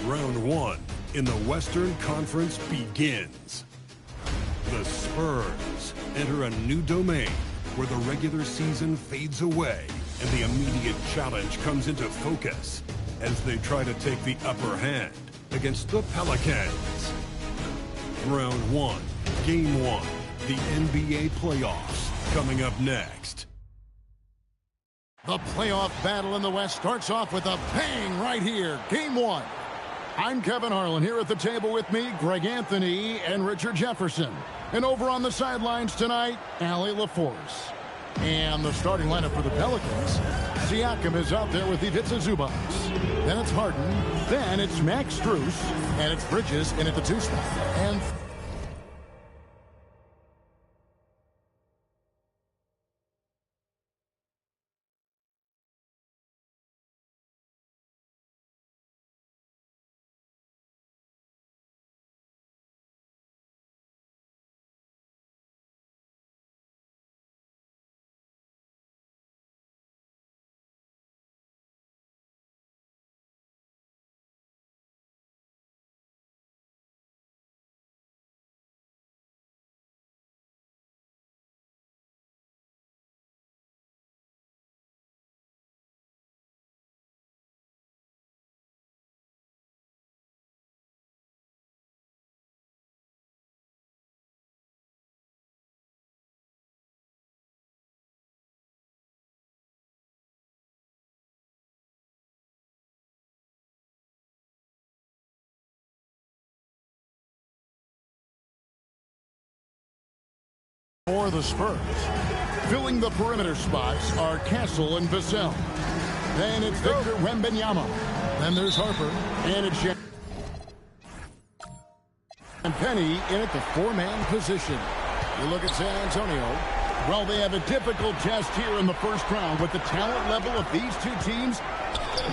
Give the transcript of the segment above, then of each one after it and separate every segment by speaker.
Speaker 1: Round one in the Western Conference begins. The Spurs enter a new domain where the regular season fades away and the immediate challenge comes into focus as they try to take the upper hand against the Pelicans. Round one, game one, the NBA playoffs coming up next.
Speaker 2: The playoff battle in the West starts off with a bang right here. Game one. I'm Kevin Harlan. Here at the table with me, Greg Anthony and Richard Jefferson. And over on the sidelines tonight, Allie LaForce. And the starting lineup for the Pelicans. Siakam is out there with Ivica Zubac. Then it's Harden. Then it's Max Strus. And it's Bridges in at the 2 spot. And for the Spurs. Filling the perimeter spots are Castle and Vassell. Then it's Victor Wembanyama. Then there's Harper. And it's and Penny in at the 4-man position. You look at San Antonio. Well, they have a difficult test here in the first round. With the talent level of these two teams,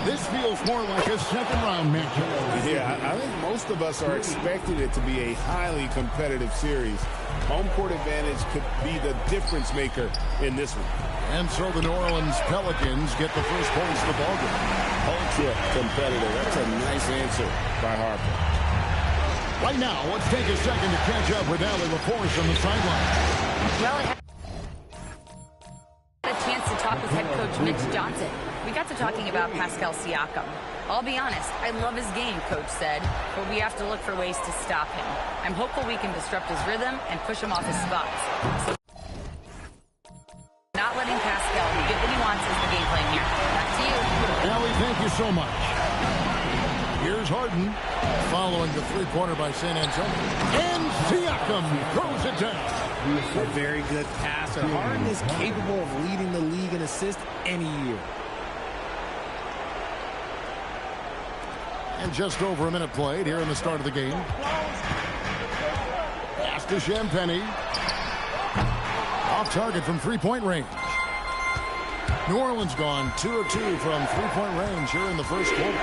Speaker 2: this feels more like a second-round matchup.
Speaker 3: Yeah, I think most of us are expecting it to be a highly competitive series. Home court advantage could be the difference maker in this one.
Speaker 2: And so the New Orleans Pelicans get the first points of the ballgame.
Speaker 3: Ultra competitive. That's a nice answer by Harper.
Speaker 2: Right now, let's take a second to catch up with Allie LaForce on the sideline.
Speaker 4: Well, I had a chance to talk with head coach Mitch Johnson. We got to talking about Pascal Siakam. I'll be honest, I love his game, Coach said, but we have to look for ways to stop him. I'm hopeful we can disrupt his rhythm and push him off his spots. So not letting Pascal get what he wants is the game plan here. Back to you.
Speaker 2: Allie, thank you so much. Here's Harden, following the three-pointer by San Antonio. And Siakam throws it down.
Speaker 5: A very good passer. Harden is capable of leading the league in assists any year.
Speaker 2: And just over a minute played here in the start of the game. Pass to Champagnie. Off target from three-point range. New Orleans gone 2 of 2 from three-point range here in the first quarter.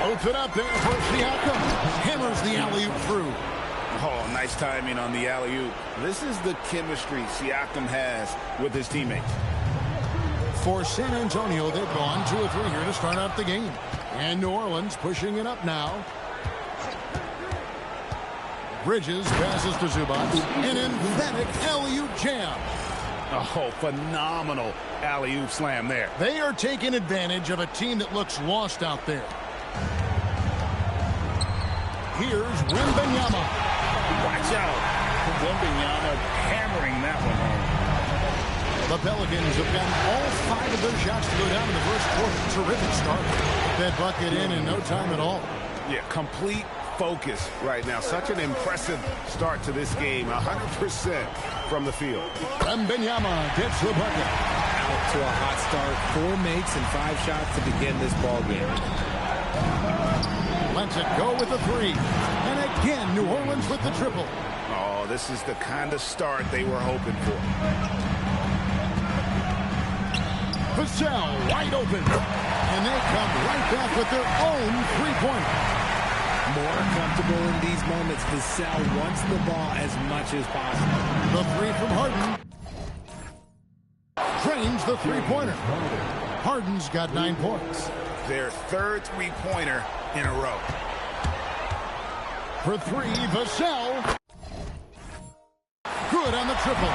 Speaker 2: Open up there for Siakam. Hammers the alley-oop through.
Speaker 3: Oh, nice timing on the alley-oop. This is the chemistry Siakam has with his teammates.
Speaker 2: For San Antonio, they've gone 2 of 3 here to start out the game. And New Orleans pushing it up now. Bridges passes to Zubac. An emphatic alley-oop jam.
Speaker 3: Oh, phenomenal alley-oop slam there.
Speaker 2: They are taking advantage of a team that looks lost out there. Here's Wembanyama.
Speaker 3: Watch out. Wembanyama hammering that one home.
Speaker 2: The Pelicans have gotten all 5 of their shots to go down in the first quarter. Terrific start. That bucket in no time at all.
Speaker 3: Yeah, complete focus right now. Such an impressive start to this game. 100% from the field.
Speaker 2: Wembanyama gets the bucket.
Speaker 5: Out to a hot start. 4 makes and 5 shots to begin this ball game.
Speaker 2: Lets it go with a 3. And again, New Orleans with the triple.
Speaker 3: Oh, this is the kind of start they were hoping for.
Speaker 2: Vassell wide open. And they come right back with their own three-pointer.
Speaker 5: More comfortable in these moments. Vassell wants the ball as much as possible.
Speaker 2: The 3 from Harden. Drains the three-pointer. Harden's got 9 points.
Speaker 3: Their third three-pointer in a row.
Speaker 2: for three, Vassell. Good on the triple.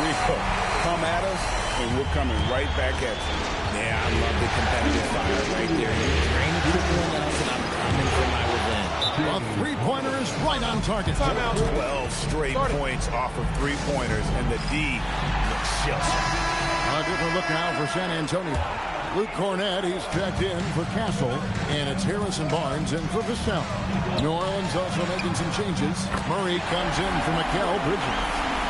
Speaker 3: Rico, come at us, and we're coming right back at you.
Speaker 5: Yeah, I love the competitive fire right there. You drain the triple else, and I'm coming for my revenge.
Speaker 2: A three-pointer is right on target.
Speaker 3: 12 straight points off of three-pointers, and the D looks shell-shocked.
Speaker 2: A different look now for San Antonio. Luke Cornett, he's checked in for Castle, and it's Harrison Barnes in for Vassell. New Orleans also making some changes. Murray comes in for Mikal Bridges,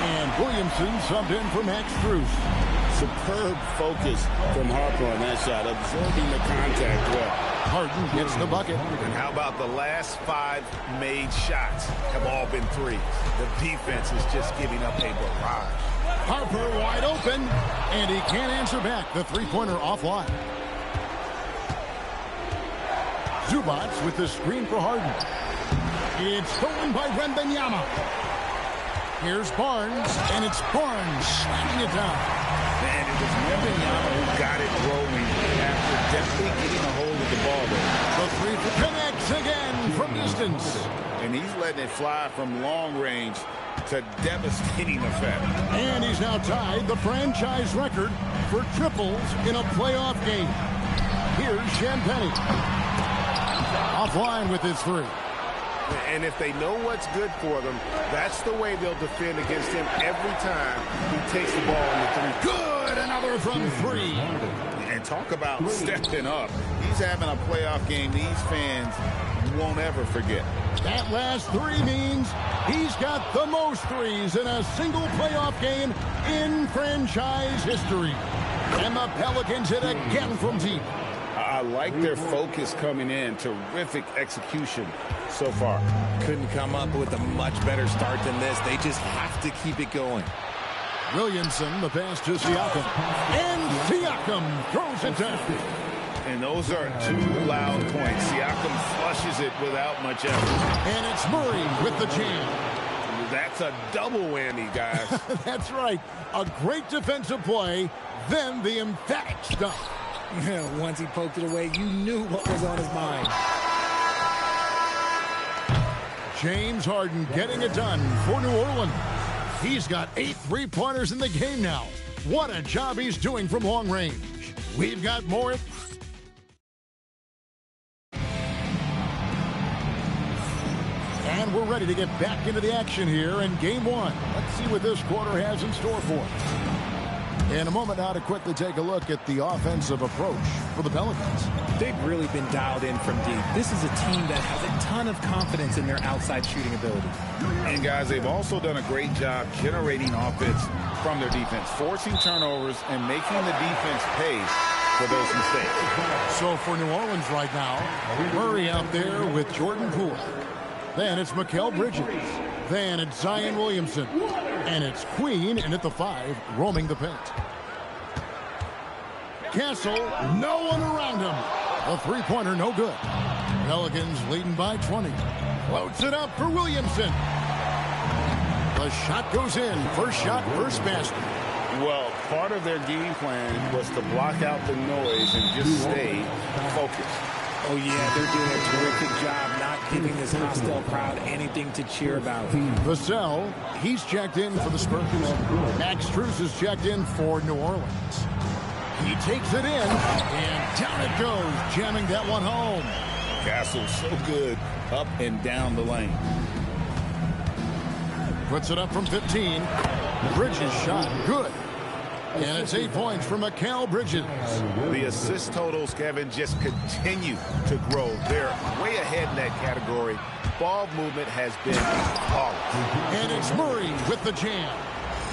Speaker 2: and Williamson subbed in for Max Strus.
Speaker 3: Superb focus from Harper on that shot, absorbing the contact well.
Speaker 2: Harden gets the bucket.
Speaker 3: And how about the last 5 made shots have all been threes? The defense is just giving up a barrage.
Speaker 2: Harper wide open, and he can't answer back. The three-pointer offline. Zubac with the screen for Harden. It's stolen by Wembanyama. Here's Barnes, and it's Barnes slamming it down.
Speaker 3: Man, it was Wembanyama who got it rolling after definitely getting a hold of the ball there.
Speaker 2: The three connects again from distance.
Speaker 3: And he's letting it fly from long range to devastating effect.
Speaker 2: And he's now tied the franchise record for triples in a playoff game. Here's Champagnie. Offline with his three.
Speaker 3: And if they know what's good for them, that's the way they'll defend against him every time he takes the ball in the three.
Speaker 2: Good! Another from three.
Speaker 3: And talk about stepping up. He's having a playoff game these fans won't ever forget.
Speaker 2: That last three means he's got the most threes in a single playoff game in franchise history. And the Pelicans hit again from deep.
Speaker 3: I like their focus coming in. Terrific execution so far.
Speaker 5: Couldn't come up with a much better start than this. They just have to keep it going.
Speaker 2: Williamson, the pass to Siakam. And Siakam throws it down.
Speaker 3: And those are 2 loud points. Siakam flushes it without much effort.
Speaker 2: And it's Murray with the jam.
Speaker 3: That's a double whammy, guys.
Speaker 2: That's right. A great defensive play, then the emphatic stuff.
Speaker 5: Once he poked it away, you knew what was on his mind.
Speaker 2: James Harden getting it done for New Orleans. He's got 8 three-pointers in the game now. What a job he's doing from long range. We've got more. And we're ready to get back into the action here in Game 1. Let's see what this quarter has in store for us. In a moment now to quickly take a look at the offensive approach for the Pelicans.
Speaker 5: They've really been dialed in from deep. This is a team that has a ton of confidence in their outside shooting ability.
Speaker 3: And guys, they've also done a great job generating offense from their defense, forcing turnovers and making the defense pay for those mistakes.
Speaker 2: So for New Orleans right now, Murray out there with Jordan Poole. Then it's Mikal Bridges. Then it's Zion Williamson. And it's Queen, and at the 5, roaming the paint. Castle, no one around him. The three-pointer, no good. Pelicans leading by 20. Floats it up for Williamson. The shot goes in. First shot, first basket.
Speaker 3: Well, part of their game plan was to block out the noise and just stay focused.
Speaker 5: Oh, yeah, they're doing a terrific job not giving this hostile crowd anything to cheer about.
Speaker 2: Vassell, he's checked in for the Spurs. Max Strus is checked in for New Orleans. He takes it in, and down it goes, jamming that one home.
Speaker 3: Castle so good up and down the lane.
Speaker 2: Puts it up from 15. Bridges shot, good. And it's 8 points for Mikal Bridges.
Speaker 3: The assist totals, Kevin, just continue to grow. They're way ahead in that category. Ball movement has been flawless.
Speaker 2: And it's Murray with the jam.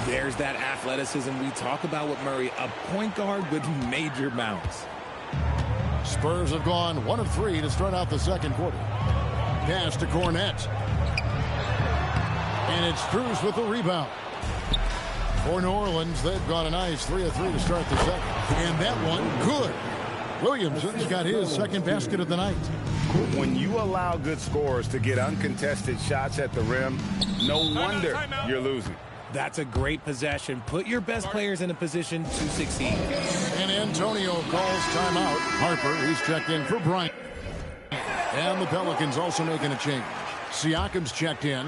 Speaker 5: There's that athleticism we talk about with Murray, a point guard with major mounts.
Speaker 2: Spurs have gone 1 of 3 to start out the second quarter. Pass to Cornett. And it's Strus with the rebound. For New Orleans, they've got a nice 3 of 3 to start the second. And that one, good. Williamson's got his second basket of the night.
Speaker 3: When you allow good scorers to get uncontested shots at the rim, no wonder you're losing.
Speaker 5: That's a great possession. Put your best players in a position to succeed.
Speaker 2: And Antonio calls timeout. Harper, he's checked in for Bryant. And the Pelicans also making a change. Siakam's checked in.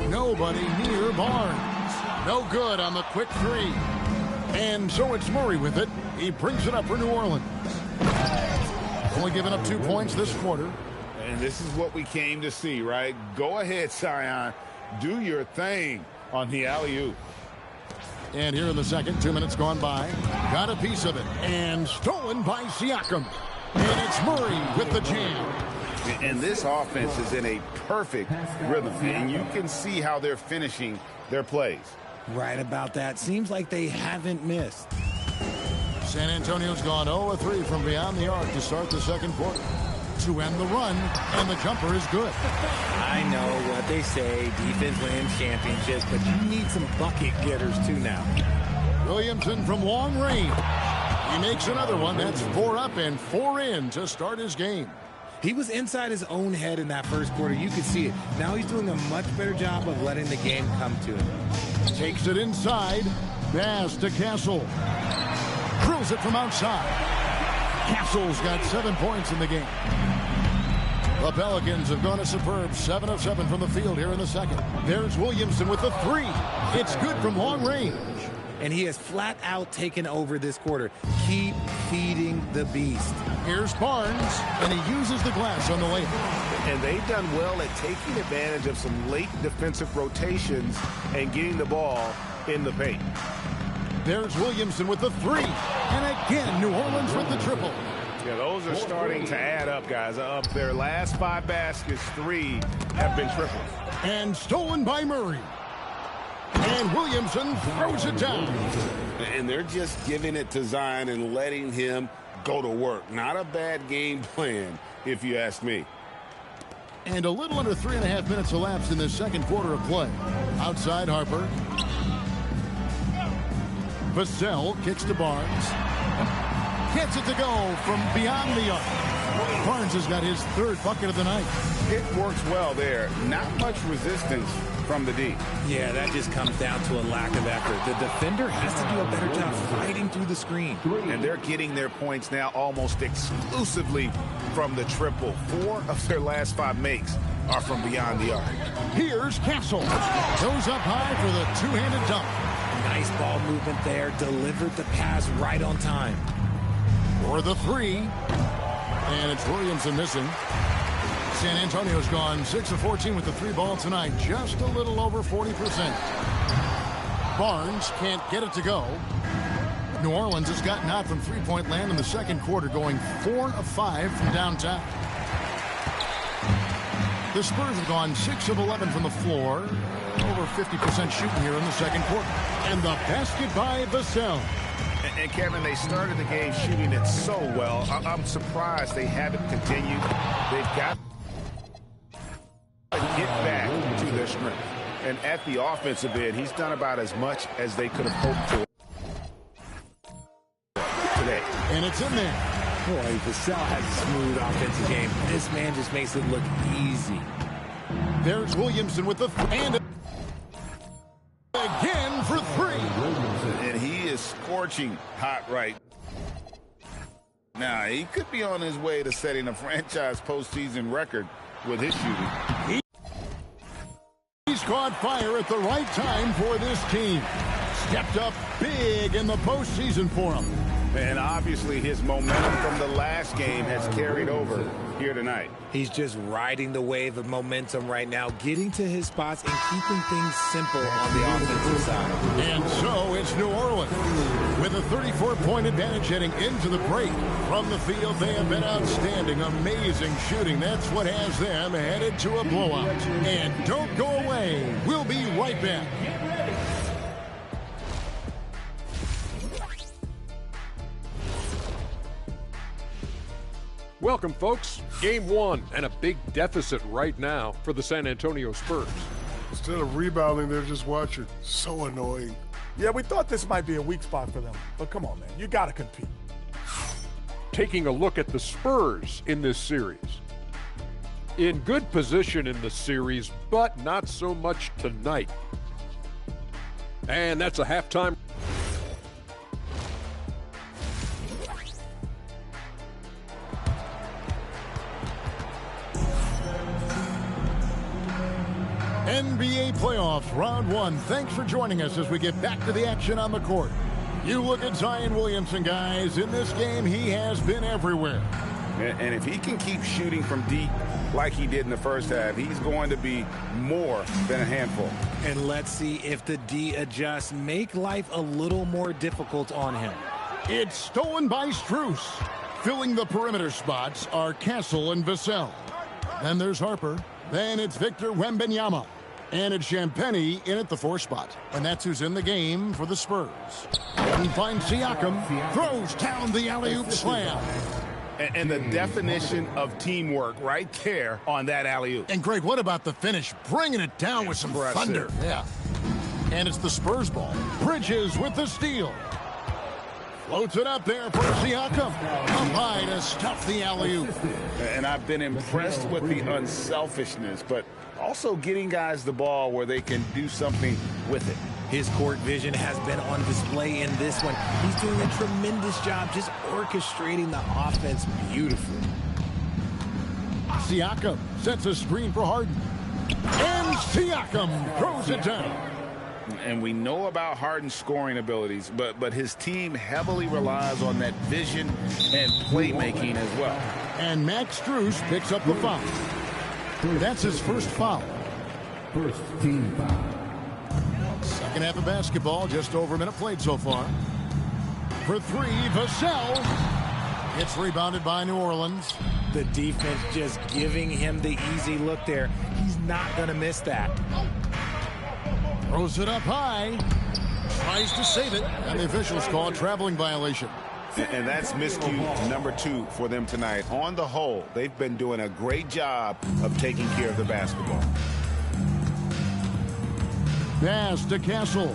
Speaker 2: Nobody near Barnes. No good on the quick three. And so it's Murray with it. He brings it up for New Orleans. Only giving up 2 points this quarter.
Speaker 3: And this is what we came to see, right? Go ahead, Zion. Do your thing on the alley-oop.
Speaker 2: And here in the second, 2 minutes gone by. Got a piece of it. And stolen by Siakam. And it's Murray with the jam.
Speaker 3: And this offense is in a perfect rhythm. And you can see how they're finishing their plays.
Speaker 5: Right about that. Seems like they haven't missed.
Speaker 2: San Antonio's gone 0-3 from beyond the arc to start the second quarter. To end the run, and the jumper is good.
Speaker 5: I know what they say, defense wins championships, but you need some bucket getters too now.
Speaker 2: Williamson from long range. He makes another one. That's 4 up and 4 in to start his game.
Speaker 5: He was inside his own head in that first quarter. You could see it. Now he's doing a much better job of letting the game come to him.
Speaker 2: Takes it inside. Pass to Castle. Drills it from outside. Castle's got 7 points in the game. The Pelicans have gone a superb 7 of 7 from the field here in the second. There's Williamson with the 3. It's good from long range.
Speaker 5: And he has flat out taken over this quarter. Keep feeding the beast.
Speaker 2: Here's Barnes, and he uses the glass on the layup.
Speaker 3: And they've done well at taking advantage of some late defensive rotations and getting the ball in the paint.
Speaker 2: There's Williamson with the 3. And again, New Orleans with the triple.
Speaker 3: Yeah, those are starting to add up, guys. Up their last 5 baskets, 3 have been triples.
Speaker 2: And stolen by Murray. And Williamson throws it down.
Speaker 3: And they're just giving it to Zion and letting him go to work. Not a bad game plan, if you ask me.
Speaker 2: And a little under 3.5 minutes elapsed in this second quarter of play. Outside Harper. Vassell kicks to Barnes. Gets it to go from beyond the arc. Barnes has got his 3rd bucket of the night.
Speaker 3: It works well there. Not much resistance from the D.
Speaker 5: Yeah, that just comes down to a lack of effort. The defender has to do a better job fighting through the screen.
Speaker 3: And they're getting their points now almost exclusively from the triple. 4 of their last 5 makes are from beyond the arc.
Speaker 2: Here's Castle. Goes up high for the 2-handed dunk.
Speaker 5: Nice ball movement there. Delivered the pass right on time.
Speaker 2: For the 3. And it's Williamson missing. San Antonio's gone 6 of 14 with the 3 ball tonight. Just a little over 40%. Barnes can't get it to go. New Orleans has gotten out from three-point land in the second quarter, going 4 of 5 from downtown. The Spurs have gone 6 of 11 from the floor. Over 50% shooting here in the second quarter. And the basket by Vassell.
Speaker 3: And Kevin, they started the game shooting it so well. I'm surprised they haven't continued. They've got to get back to their strength. And at the offensive end, he's done about as much as they could have hoped for today.
Speaker 2: And it's in there.
Speaker 5: Boy, Vassell has a smooth offensive game. This man just makes it look easy.
Speaker 2: There's Williamson with the and again for 3.
Speaker 3: And he is scorching hot right now. He could be on his way to setting a franchise postseason record with his shooting.
Speaker 2: He's caught fire at the right time for this team. Stepped up big in the postseason for him.
Speaker 3: And obviously his momentum from the last game has carried over here tonight.
Speaker 5: He's just riding the wave of momentum right now, getting to his spots and keeping things simple on the offensive side.
Speaker 2: And so it's New Orleans with a 34-point advantage heading into the break. From the field, they have been outstanding, amazing shooting. That's what has them headed to a blowout. And don't go away. We'll be right back.
Speaker 6: Welcome, folks. Game 1 and a big deficit right now for the San Antonio Spurs.
Speaker 7: Instead of rebounding, they're just watching. So annoying.
Speaker 8: Yeah, we thought this might be a weak spot for them. But come on, man. You got to compete.
Speaker 6: Taking a look at the Spurs in this series. In good position in the series, but not so much tonight. And that's a halftime.
Speaker 2: NBA playoffs, round one. Thanks for joining us as we get back to the action on the court. You look at Zion Williamson, guys. In this game, he has been everywhere.
Speaker 3: And if he can keep shooting from deep like he did in the first half, he's going to be more than a handful.
Speaker 5: And let's see if the D adjusts, make life a little more difficult on him.
Speaker 2: It's stolen by Strus. Filling the perimeter spots are Castle and Vassell. Then there's Harper. Then it's Victor Wembanyama. And it's Champagnie in at the 4 spot. And that's who's in the game for the Spurs. And finds Siakam. Throws down the alley-oop slam.
Speaker 3: And the definition of teamwork right there on that alley-oop.
Speaker 2: And Greg, what about the finish? Bringing it down with some thunder. Yeah. And it's the Spurs ball. Bridges with the steal. Floats it up there for Siakam. Up high to stuff the alley-oop.
Speaker 3: And I've been impressed with the unselfishness, but also getting guys the ball where they can do something with it.
Speaker 5: His court vision has been on display in this one. He's doing a tremendous job just orchestrating the offense beautifully.
Speaker 2: Siakam sets a screen for Harden. And Siakam throws it down.
Speaker 3: And we know about Harden's scoring abilities, but his team heavily relies on that vision and playmaking as well.
Speaker 2: And Max Strus picks up the foul. That's his first foul.
Speaker 9: First team foul.
Speaker 2: Second half of basketball, just over a minute played so far. For 3, Vassell. It's rebounded by New Orleans.
Speaker 5: The defense just giving him the easy look there. He's not going to miss that.
Speaker 2: Throws it up high. Tries to save it. And the officials call a traveling violation.
Speaker 3: And that's miscue number 2 for them tonight. On the whole, they've been doing a great job of taking care of the basketball.
Speaker 2: Pass to Castle.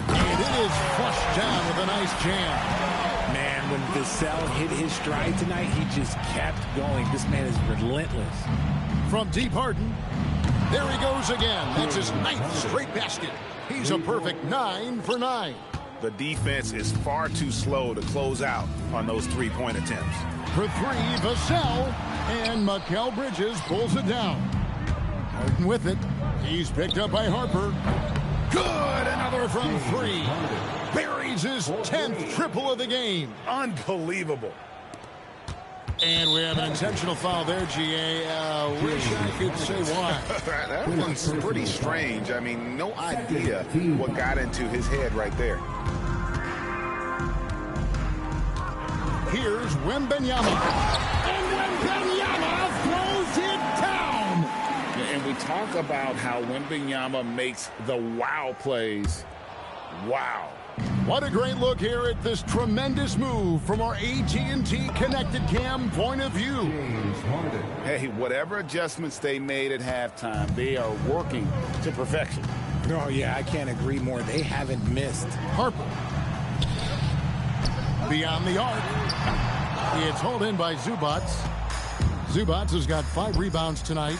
Speaker 2: And it is flushed down with a nice jam.
Speaker 5: Man, when Vassell hit his stride tonight, he just kept going. This man is relentless.
Speaker 2: From deep, Harden. There he goes again. That's his 9th straight basket. He's a perfect 9 for 9.
Speaker 3: The defense is far too slow to close out on those 3-point attempts.
Speaker 2: For 3, Vassell. And Mikal Bridges pulls it down. Harden with it. He's picked up by Harper. Good! Another from 3. Buries his 10th triple of the game.
Speaker 3: Unbelievable.
Speaker 2: And we have an intentional foul there, GA. Wish I could say why.
Speaker 3: That one's pretty strange. I mean, no idea what got into his head right there.
Speaker 2: Here's Wembanyama. And Wembanyama throws it down.
Speaker 3: And we talk about how Wembanyama makes the wow plays. Wow.
Speaker 2: What a great look here at this tremendous move from our AT&T Connected Cam point of view.
Speaker 3: Hey, whatever adjustments they made at halftime, they are working to perfection.
Speaker 5: Oh, yeah, I can't agree more. They haven't missed.
Speaker 2: Harper. Beyond the arc. It's hauled in by Zubac. Zubac has got 5 rebounds tonight.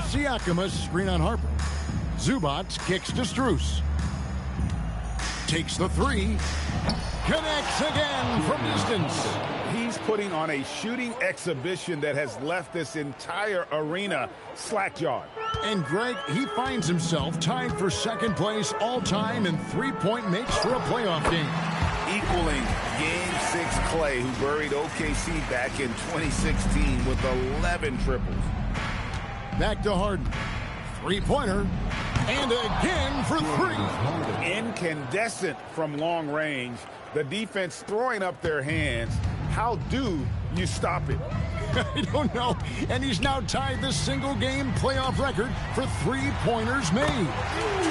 Speaker 2: Siakam, a screen on Harper. Zubac kicks to Strus. Takes the 3. Connects again from distance.
Speaker 3: He's putting on a shooting exhibition that has left this entire arena slack-jawed.
Speaker 2: And Greg, he finds himself tied for second place all-time in 3-point makes for a playoff game.
Speaker 3: Equaling Game 6 Clay, who buried OKC back in 2016 with 11 triples.
Speaker 2: Back to Harden. 3-pointer. And again for 3.
Speaker 3: Incandescent from long range. The defense throwing up their hands. How do you stop it?
Speaker 2: I don't know. And he's now tied the single-game playoff record for 3-pointers made.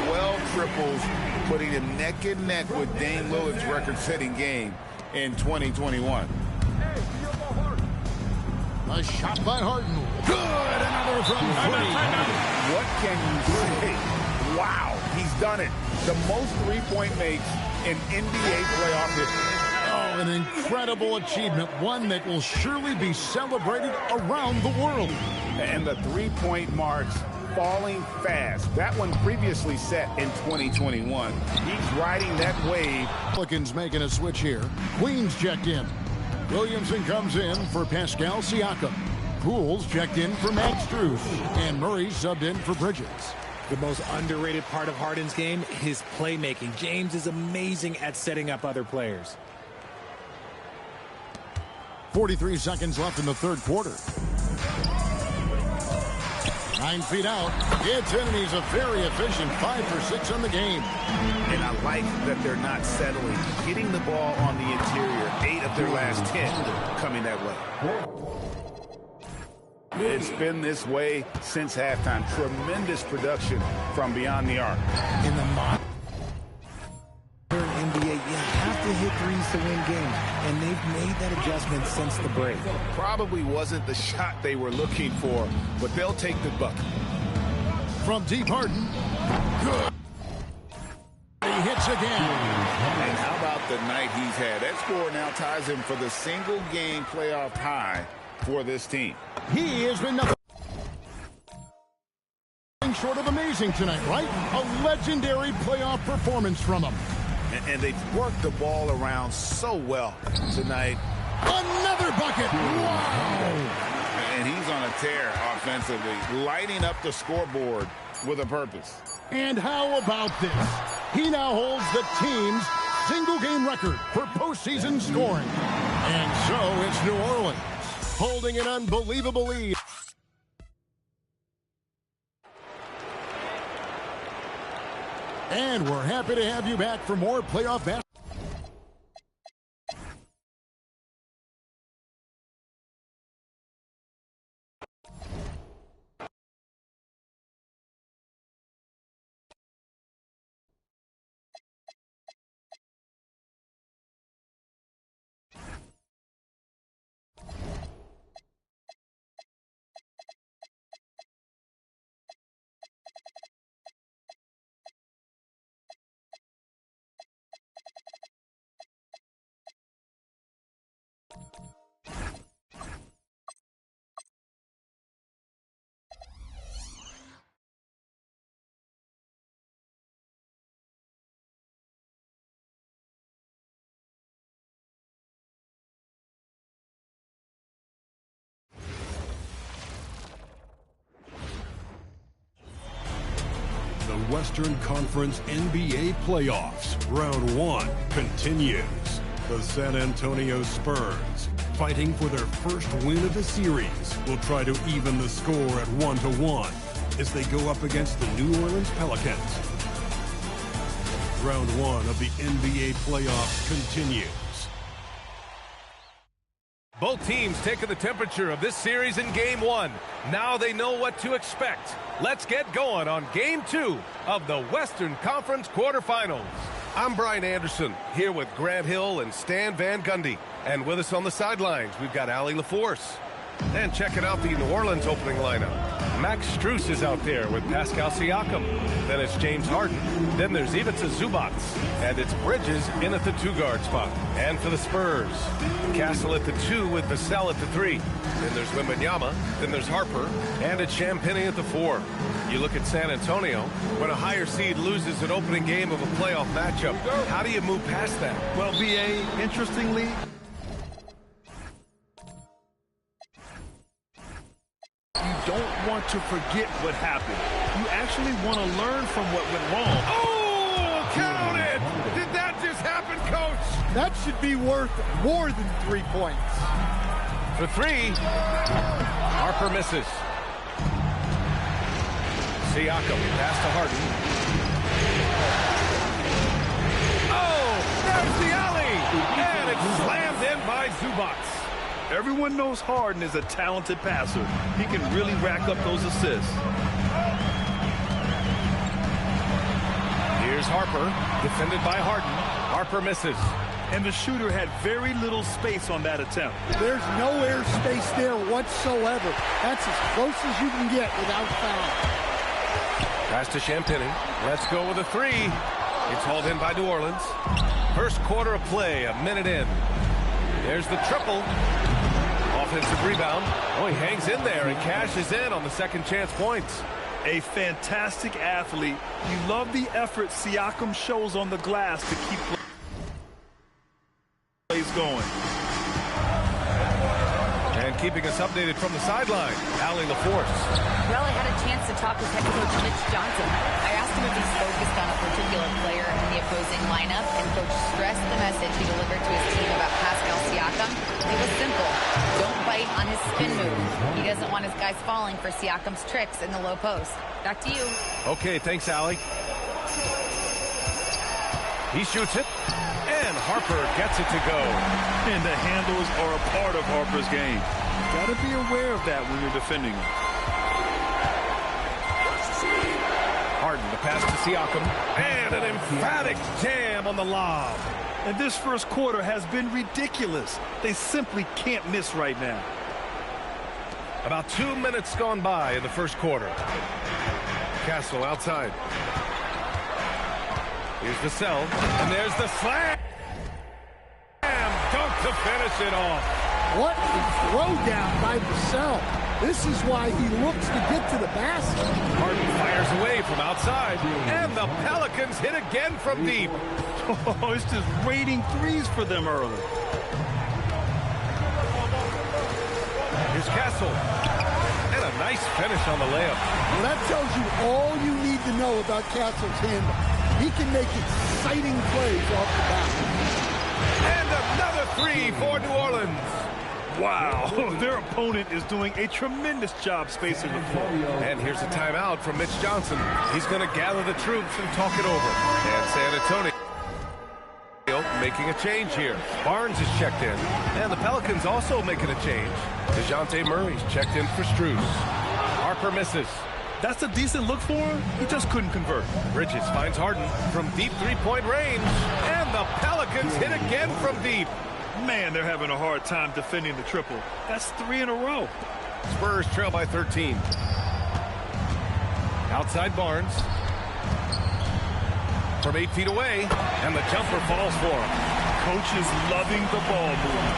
Speaker 3: 12 triples, putting him neck and neck with Dame Lillard's record-setting game in 2021.
Speaker 2: A shot by Harden. Good! Another from 3.
Speaker 3: What can you say? Wow, he's done it. The most 3-point makes in NBA playoff history.
Speaker 2: Oh, an incredible achievement. One that will surely be celebrated around the world.
Speaker 3: And the 3-point marks falling fast. That one previously set in 2021. He's riding that wave.
Speaker 2: Pelicans making a switch here. Queens checked in. Williamson comes in for Pascal Siakam. Poole's checked in for Max Strus, and Murray subbed in for Bridges.
Speaker 5: The most underrated part of Harden's game, his playmaking. James is amazing at setting up other players.
Speaker 2: 43 seconds left in the third quarter. 9 feet out. It's in, and he's a very efficient 5 for 6 on the game.
Speaker 10: And I like that they're not settling. Getting the ball on the interior, 8 of their last 10 coming that way. It's been this way since halftime. Tremendous production from beyond the arc.
Speaker 5: In the modern NBA, you have to hit threes to win games, and they've made that adjustment since the break.
Speaker 10: Probably wasn't the shot they were looking for, but they'll take the bucket.
Speaker 2: From deep, Harden. Good. He hits again.
Speaker 10: And how about the night he's had? That score now ties him for the single-game playoff high for this team.
Speaker 2: He has been nothing short of amazing tonight, right? A legendary playoff performance from him.
Speaker 10: And they've worked the ball around so well tonight.
Speaker 2: Another bucket. Wow.
Speaker 10: And he's on a tear offensively, lighting up the scoreboard with a purpose.
Speaker 2: And how about this? He now holds the team's single-game record for postseason scoring. And so it's New Orleans holding an unbelievable lead. And we're happy to have you back for more playoff basketball.
Speaker 1: The Western Conference NBA playoffs, round 1 continues. The San Antonio Spurs, fighting for their first win of the series, will try to even the score at 1-1 as they go up against the New Orleans Pelicans. Round 1 of the NBA playoffs continues.
Speaker 11: Both teams taking the temperature of this series in Game 1. Now they know what to expect. Let's get going on Game 2 of the Western Conference quarterfinals. I'm Brian Anderson, here with Grant Hill and Stan Van Gundy. And with us on the sidelines, we've got Allie LaForce. And checking out the New Orleans opening lineup. Max Strus is out there with Pascal Siakam. Then it's James Harden. Then there's Ivica Zubac. And it's Bridges in at the 2-guard spot. And for the Spurs, Castle at the 2 with Vassell at the 3. Then there's Wembanyama. Then there's Harper. And it's Champagnie at the 4. You look at San Antonio, when a higher seed loses an opening game of a playoff matchup, how do you move past that?
Speaker 12: Well, B.A., interestingly, you don't want to forget what happened. You actually want to learn from what went wrong.
Speaker 11: Oh, count it! Did that just happen, Coach?
Speaker 8: That should be worth more than 3 points.
Speaker 11: For 3, Harper misses. Siakam, pass to Harden. Oh, there's the alley! And it's slammed in by Zubac.
Speaker 12: Everyone knows Harden is a talented passer. He can really rack up those assists.
Speaker 11: Here's Harper, defended by Harden. Harper misses.
Speaker 12: And the shooter had very little space on that attempt.
Speaker 8: There's no air space there whatsoever. That's as close as you can get without foul.
Speaker 11: Pass to Champagnie. Let's go with a 3. It's hauled in by New Orleans. First quarter of play, a minute in. There's the triple. Offensive rebound. Oh, he hangs in there and cashes in on the second chance points.
Speaker 12: A fantastic athlete. You love the effort Siakam shows on the glass to keep plays going.
Speaker 11: And keeping us updated from the sideline. Allie LaForce.
Speaker 4: Well, I had a chance to talk with head coach Mitch Johnson. I asked him if he's focused on a particular player in the opposing lineup, and coach stressed the message he delivered to his team about Pascal Siakam. It was simple. Don't bite on his spin move. He doesn't want his guys falling for Siakam's tricks in the low post. Back to you.
Speaker 11: Okay, thanks, Allie. He shoots it, and Harper gets it to go.
Speaker 12: And the handles are a part of Harper's game. Got to be aware of that when you're defending him.
Speaker 11: Harden, the pass to Siakam, and an emphatic jam on the lob.
Speaker 12: And this first quarter has been ridiculous. They simply can't miss right now.
Speaker 11: About 2 minutes gone by in the first quarter. Castle outside. Here's the sell, and there's the slam. Dunk to finish it off.
Speaker 8: What a throwdown by Vassell. This is why he looks to get to the basket.
Speaker 11: Harden fires away from outside, and the Pelicans hit again from deep.
Speaker 12: Oh, it's just raining threes for them early.
Speaker 11: Here's Castle, and a nice finish on the layup.
Speaker 8: Well, that tells you all you need to know about Castle's handle. He can make exciting plays off the bat.
Speaker 11: And another three for New Orleans.
Speaker 12: Wow, their opponent is doing a tremendous job spacing the floor.
Speaker 11: And here's a timeout from Mitch Johnson. He's going to gather the troops and talk it over. And San Antonio making a change here. Barnes is checked in. And the Pelicans also making a change. DeJounte Murray's checked in for Strus. Harper misses.
Speaker 12: That's a decent look for him. He just couldn't convert.
Speaker 11: Bridges finds Harden from deep three-point range. And the Pelicans hit again from deep.
Speaker 12: Man, they're having a hard time defending the triple. That's 3 in a row.
Speaker 11: Spurs trail by 13. Outside Barnes. From 8 feet away. And the jumper falls for him.
Speaker 12: Coach is loving the ball movement.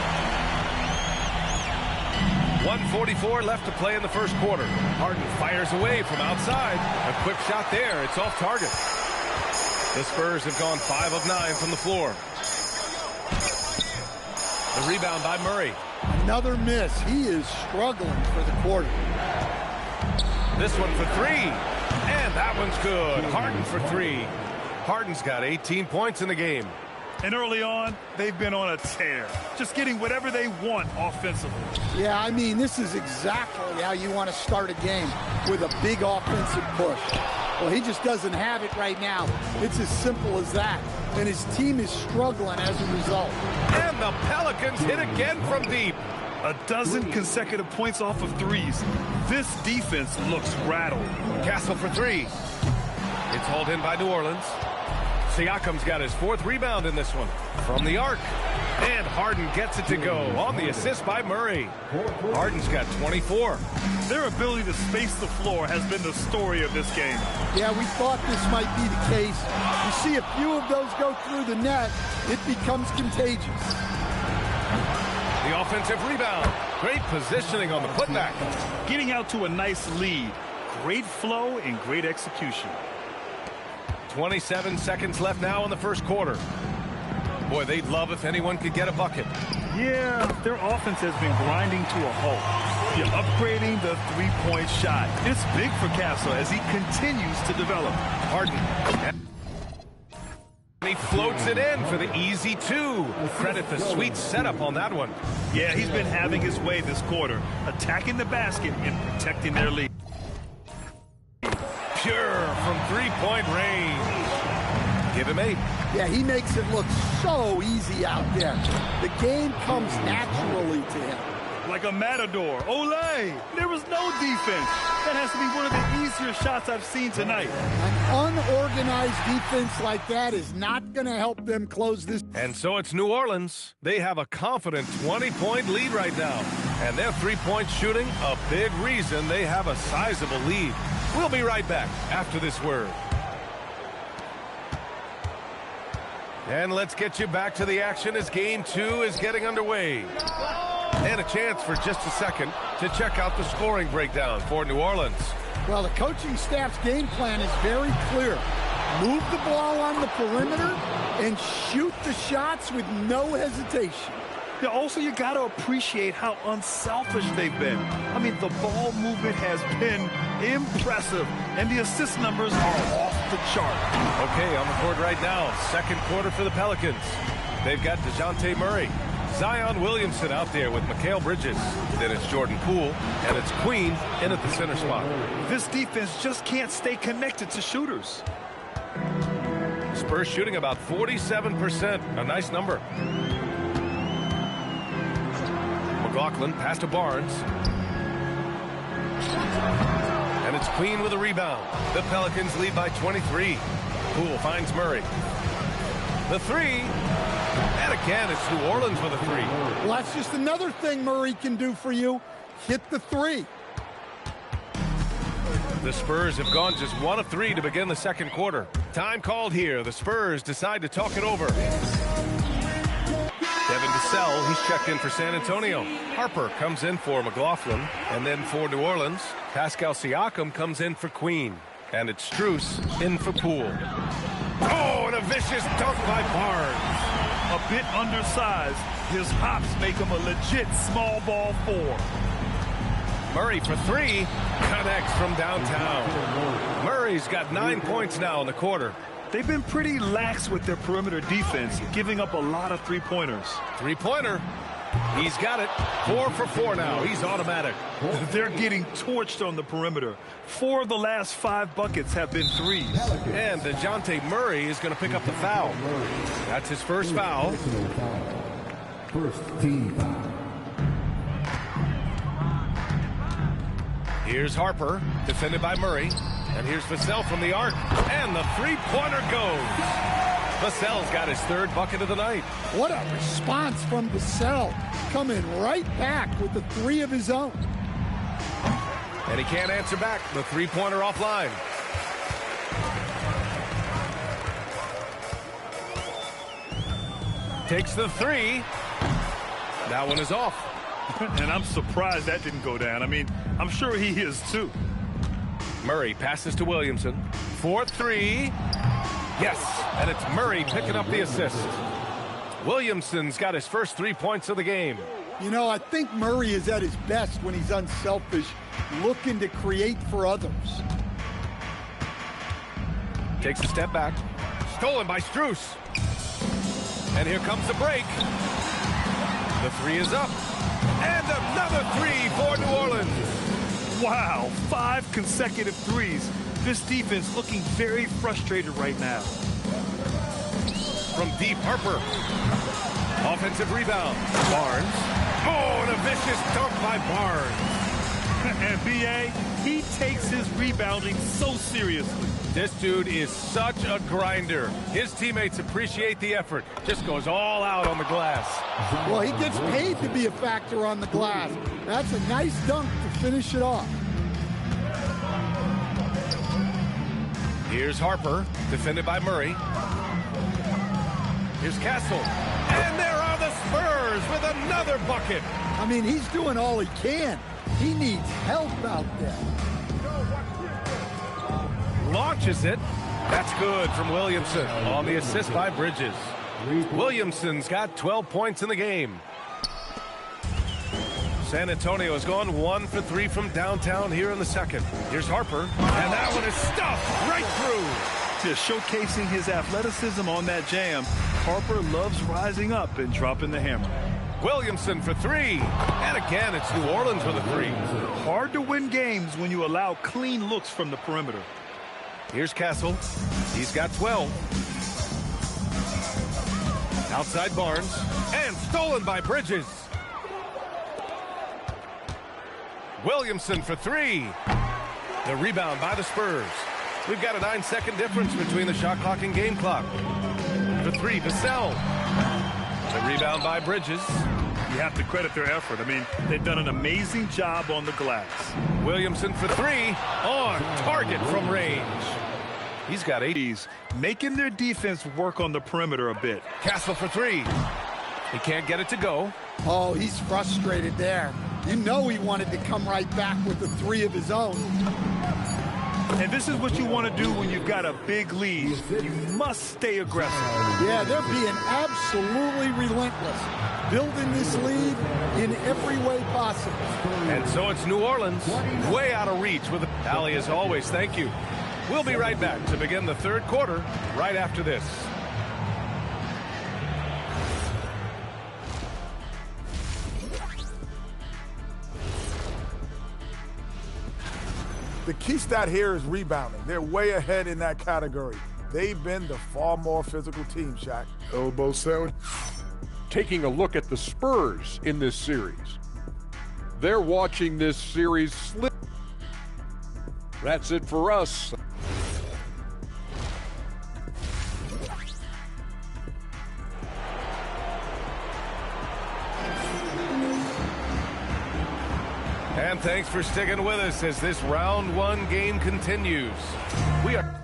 Speaker 11: 1:44 left to play in the first quarter. Harden fires away from outside. A quick shot there. It's off target. The Spurs have gone 5 of 9 from the floor. The rebound by Murray.
Speaker 8: Another miss. He is struggling for the quarter.
Speaker 11: This one for three. And that one's good. Harden for three. Harden's got 18 points in the game.
Speaker 12: And early on, they've been on a tear. Just getting whatever they want offensively.
Speaker 8: Yeah, I mean, this is exactly how you want to start a game, with a big offensive push. Well, he just doesn't have it right now. It's as simple as that. And his team is struggling as a result.
Speaker 11: And the Pelicans hit again from deep.
Speaker 12: A dozen consecutive points off of threes. This defense looks rattled.
Speaker 11: Castle for three. It's hauled in by New Orleans. Siakam's got his fourth rebound in this one. From the arc. And Harden gets it to go on the assist by Murray. Harden's got 24.
Speaker 12: Their ability to space the floor has been the story of this game.
Speaker 8: Yeah, we thought this might be the case. You see a few of those go through the net, it becomes contagious.
Speaker 11: The offensive rebound. Great positioning on the putback.
Speaker 12: Getting out to a nice lead. Great flow and great execution.
Speaker 11: 27 seconds left now in the first quarter. Boy, they'd love if anyone could get a bucket.
Speaker 12: Yeah, their offense has been grinding to a halt. You're upgrading the three-point shot. It's big for Castle as he continues to develop.
Speaker 11: Harden. And he floats it in for the easy two. Credit the sweet setup on that one.
Speaker 12: Yeah, he's been having his way this quarter, attacking the basket and protecting their lead.
Speaker 11: Pure from three-point range. Give him 8.
Speaker 8: Yeah, he makes it look so easy out there. The game comes naturally to him.
Speaker 12: Like a matador. Olay! There was no defense. That has to be one of the easier shots I've seen tonight.
Speaker 8: An unorganized defense like that is not going to help them close this.
Speaker 11: And so it's New Orleans. They have a confident 20-point lead right now. And their three-point shooting, a big reason they have a sizable lead. We'll be right back after this word. And let's get you back to the action as Game 2 is getting underway. And a chance for just a second to check out the scoring breakdown for New Orleans.
Speaker 8: Well, the coaching staff's game plan is very clear. Move the ball on the perimeter and shoot the shots with no hesitation.
Speaker 12: Yeah, also, you got to appreciate how unselfish they've been. I mean, the ball movement has been impressive, and the assist numbers are off the chart.
Speaker 11: Okay, on the court right now, second quarter for the Pelicans. They've got DeJounte Murray, Zion Williamson out there with Mikal Bridges. Then it's Jordan Poole, and it's Queen in at the center spot.
Speaker 12: This defense just can't stay connected to shooters.
Speaker 11: Spurs shooting about 47%. A nice number. McLaughlin pass to Barnes. And it's Queen with a rebound. The Pelicans lead by 23. Poole finds Murray. The three. And again, it's New Orleans with a three.
Speaker 8: Well, that's just another thing Murray can do for you. Hit the three.
Speaker 11: The Spurs have gone just 1 of 3 to begin the second quarter. Time called here. The Spurs decide to talk it over. Devin Vassell, he's checked in for San Antonio. Harper comes in for McLaughlin. And then for New Orleans, Pascal Siakam comes in for Queen. And it's Strus in for Poole. Oh, and a vicious dunk by Barnes.
Speaker 12: A bit undersized. His hops make him a legit small ball 4.
Speaker 11: Murray for 3. Connects from downtown. Murray's got 9 points now in the quarter.
Speaker 12: They've been pretty lax with their perimeter defense, giving up a lot of three-pointers.
Speaker 11: Three-pointer. He's got it. 4 for 4 now. He's automatic.
Speaker 12: They're getting torched on the perimeter. 4 of the last 5 buckets have been threes.
Speaker 11: And DeJounte Murray is going to pick up the foul. That's his first foul.
Speaker 9: First team foul.
Speaker 11: Here's Harper, defended by Murray. And here's Vassell from the arc. And the three-pointer goes. Vassell's got his 3rd bucket of the night.
Speaker 8: What a response from Vassell. Coming right back with the 3 of his own.
Speaker 11: And he can't answer back. The three-pointer offline. Takes the 3. That one is off.
Speaker 12: And I'm surprised that didn't go down. I mean, I'm sure he is too.
Speaker 11: Murray passes to Williamson. 4-3. Yes, and it's Murray picking up the assist. Williamson's got his first 3 points of the game.
Speaker 8: You know, I think Murray is at his best when he's unselfish, looking to create for others.
Speaker 11: Takes a step back. Stolen by Strus. And here comes the break. The 3 is up. And another 3 for New Orleans.
Speaker 12: Wow, 5 consecutive threes. This defense looking very frustrated right now.
Speaker 11: From deep, Harper. Offensive rebound. Barnes. Oh, and a vicious dunk by Barnes.
Speaker 12: And B.A., he takes his rebounding so seriously.
Speaker 11: This dude is such a grinder. His teammates appreciate the effort. Just goes all out on the glass.
Speaker 8: Well, he gets paid to be a factor on the glass. That's a nice dunk to finish it off.
Speaker 11: Here's Harper, defended by Murray. Here's Castle. And there are the Spurs with another bucket.
Speaker 8: I mean, he's doing all he can. He needs help out there.
Speaker 11: Launches it. That's good from Williamson on the assist by Bridges. Williamson's got 12 points in the game. San Antonio has gone 1 for 3 from downtown here in the second. Here's Harper, and that one is stuffed right through.
Speaker 12: Just showcasing his athleticism on that jam. Harper loves rising up and dropping the hammer.
Speaker 11: Williamson for 3. And again, it's New Orleans with a 3.
Speaker 12: Hard to win games when you allow clean looks from the perimeter.
Speaker 11: Here's Castle. He's got 12. Outside Barnes. And stolen by Bridges. Williamson for 3. The rebound by the Spurs. We've got a 9-second difference between the shot clock and game clock. For 3, Vassell. The rebound by Bridges.
Speaker 12: You have to credit their effort. I mean, they've done an amazing job on the glass.
Speaker 11: Williamson for 3. On target from range. He's got 80s.
Speaker 12: Making their defense work on the perimeter a bit.
Speaker 11: Castle for 3. He can't get it to go.
Speaker 8: Oh, he's frustrated there. You know he wanted to come right back with the 3 of his own.
Speaker 12: And this is what you want to do when you've got a big lead. You must stay aggressive.
Speaker 8: Yeah, they're being absolutely relentless, building this lead in every way possible.
Speaker 11: And so it's New Orleans, way out of reach with Allie, as always. Thank you. We'll be right back to begin the third quarter right after this.
Speaker 13: The key stat here is rebounding. They're way ahead in that category. They've been the far more physical team, Shaq.
Speaker 7: Elbow sandwich.
Speaker 6: Taking a look at the Spurs in this series. They're watching this series slip. That's it for us.
Speaker 11: And thanks for sticking with us as this round one game continues. We are...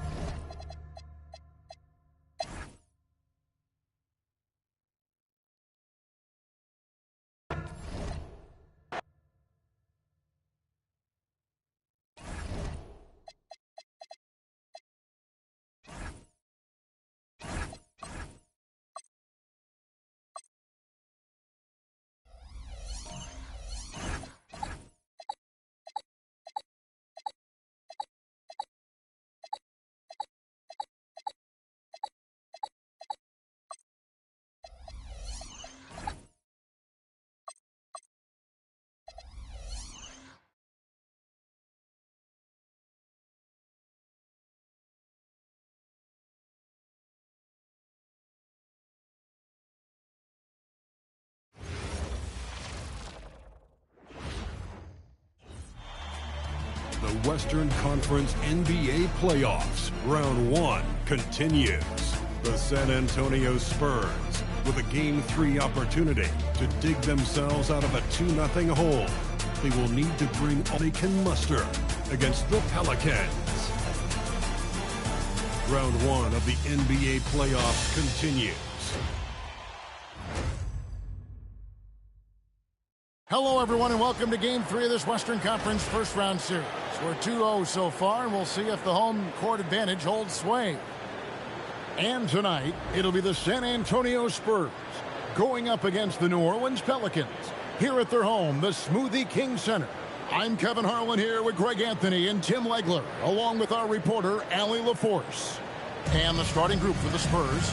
Speaker 1: The Western Conference NBA playoffs, round one, continues. The San Antonio Spurs, with a Game 3 opportunity to dig themselves out of a 2-0 hole. They will need to bring all they can muster against the Pelicans. Round one of the NBA playoffs continues.
Speaker 2: Hello, everyone, and welcome to Game 3 of this Western Conference first round series. We're 2-0 so far, and we'll see if the home court advantage holds sway. And tonight, it'll be the San Antonio Spurs going up against the New Orleans Pelicans here at their home, the Smoothie King Center. I'm Kevin Harlan here with Greg Anthony and Tim Legler, along with our reporter, Allie LaForce. And the starting group for the Spurs,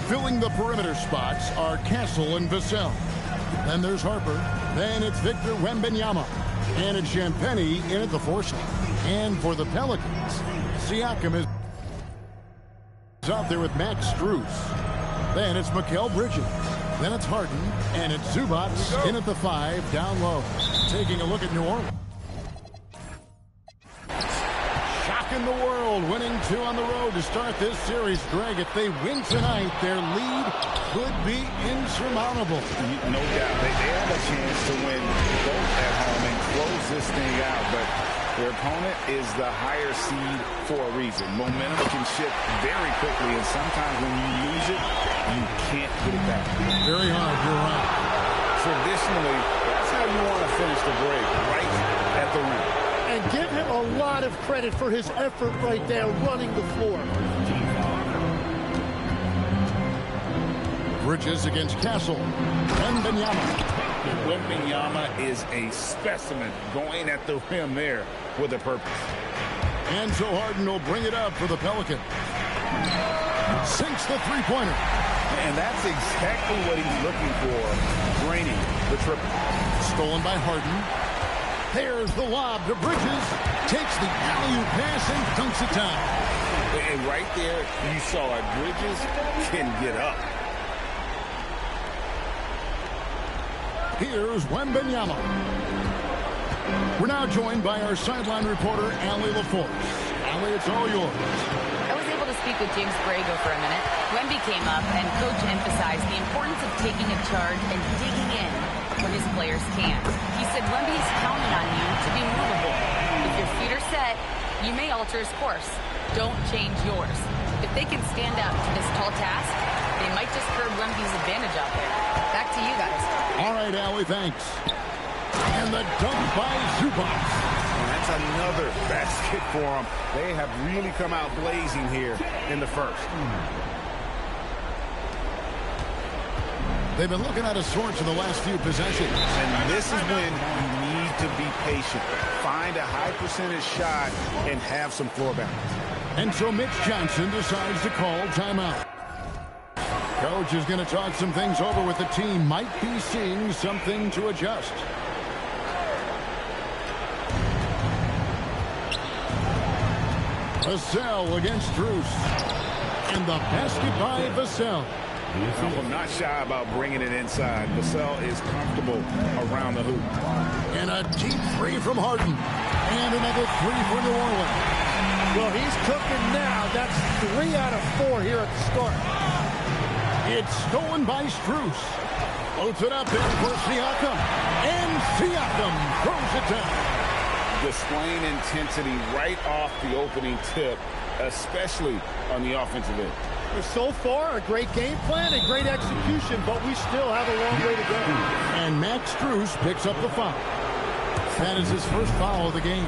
Speaker 2: filling the perimeter spots, are Castle and Vassell. Then there's Harper. Then it's Victor Wembanyama. And it's Champagnie in at the 4 slot. And for the Pelicans, Siakam is out there with Max Strus. Then it's Mikal Bridges. Then it's Harden. And it's Zubac in at the 5 down low. Taking a look at New Orleans. Shocking the world, winning 2 on the road to start this series. Greg, if they win tonight, their lead could be insurmountable.
Speaker 10: No doubt. They have a chance to win both at home and close this thing out, but their opponent is the higher seed for a reason. Momentum can shift very quickly, and sometimes when you lose it, you can't get it back.
Speaker 2: Very hard, you're right.
Speaker 10: Traditionally, that's how you want to finish the break, right at the rim.
Speaker 14: And give him a lot of credit for his effort right there running the floor.
Speaker 2: Bridges against Castle. Wembanyama.
Speaker 10: Wembanyama is a specimen going at the rim there with a purpose.
Speaker 2: And so Harden will bring it up for the Pelicans. Sinks the three-pointer.
Speaker 10: And that's exactly what he's looking for, draining the triple.
Speaker 2: Stolen by Harden. There's the lob to Bridges. Takes the alley-oop pass and dunks it down.
Speaker 10: And right there, you saw it. Bridges can get up.
Speaker 2: Here's Wembanyama. We're now joined by our sideline reporter, Allie LaForce. Allie, it's all yours.
Speaker 4: I was able to speak with James Borrego for a minute. Wemby came up, and Coach emphasized the importance of taking a charge and digging in when his players can't. He said Wemby is counting on you to be movable. If your feet are set, you may alter his course. Don't change yours. If they can stand up to this tall task, they might just curb Wemby's advantage out there. Back to you guys.
Speaker 2: All right, Allie, thanks. And the dunk by Zubac.
Speaker 10: That
Speaker 3: That's another basket for them. They have really come out blazing here in the first.
Speaker 2: They've been looking at a source in the last few possessions.
Speaker 3: And this is when you need to be patient. Find a high percentage shot and have some floor balance.
Speaker 2: And so Mitch Johnson decides to call timeout. Coach is going to talk some things over with the team. Might be seeing something to adjust. Vassell against Strus. And the basket by Vassell.
Speaker 3: I'm not shy about bringing it inside. Vassell is comfortable around the hoop.
Speaker 2: And a deep three from Harden. And another three for New Orleans.
Speaker 14: Well, he's cooking now. That's 3 out of 4 here at the start.
Speaker 2: It's stolen by Strus. Floats it up in for Siakam. And Siakam throws it down.
Speaker 3: Displaying intensity right off the opening tip, especially on the offensive end.
Speaker 14: So far, a great game plan and great execution, but we still have a long way to go.
Speaker 2: And Max Strus picks up the foul. That is his first foul of the game.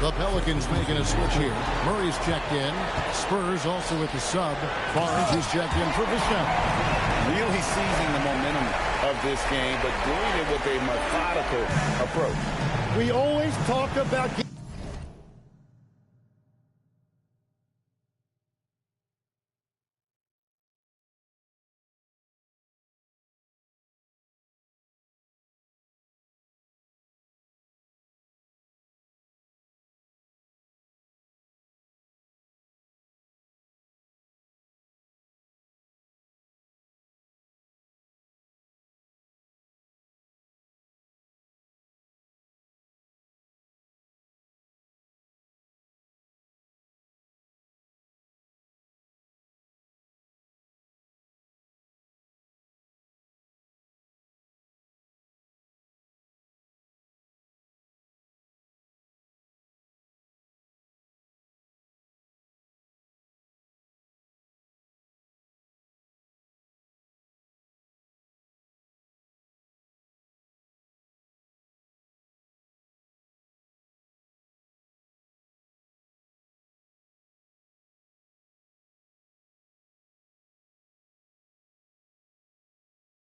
Speaker 2: The Pelicans making a switch here. Murray's checked in. Spurs also with the sub. Barnes is checked in for Vassell.
Speaker 3: Really seizing the momentum of this game, but doing it with a methodical approach.
Speaker 14: We always talk about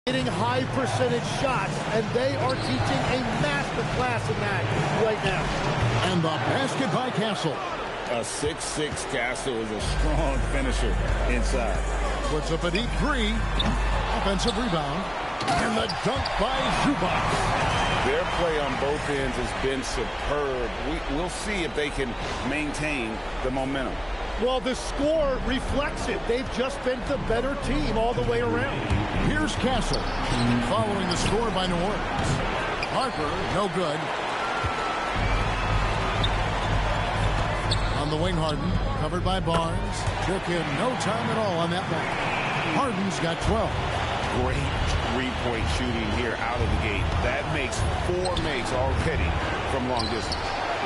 Speaker 14: hitting high percentage shots, and they are teaching a master class in that right now.
Speaker 2: And the basket by Castle.
Speaker 3: A 6'6" Castle is a strong finisher inside.
Speaker 2: Puts up a deep three. Offensive rebound. And the dunk by Zubac.
Speaker 3: Their play on both ends has been superb. We'll see if they can maintain the momentum.
Speaker 14: Well, the score reflects it. They've just been the better team all the way around.
Speaker 2: Here's Castle, following the score by New Orleans. Harper, no good. On the wing, Harden, covered by Barnes. Took him no time at all on that one. Harden's got 12.
Speaker 3: Great three-point shooting here out of the gate. That makes 4 makes already from long distance.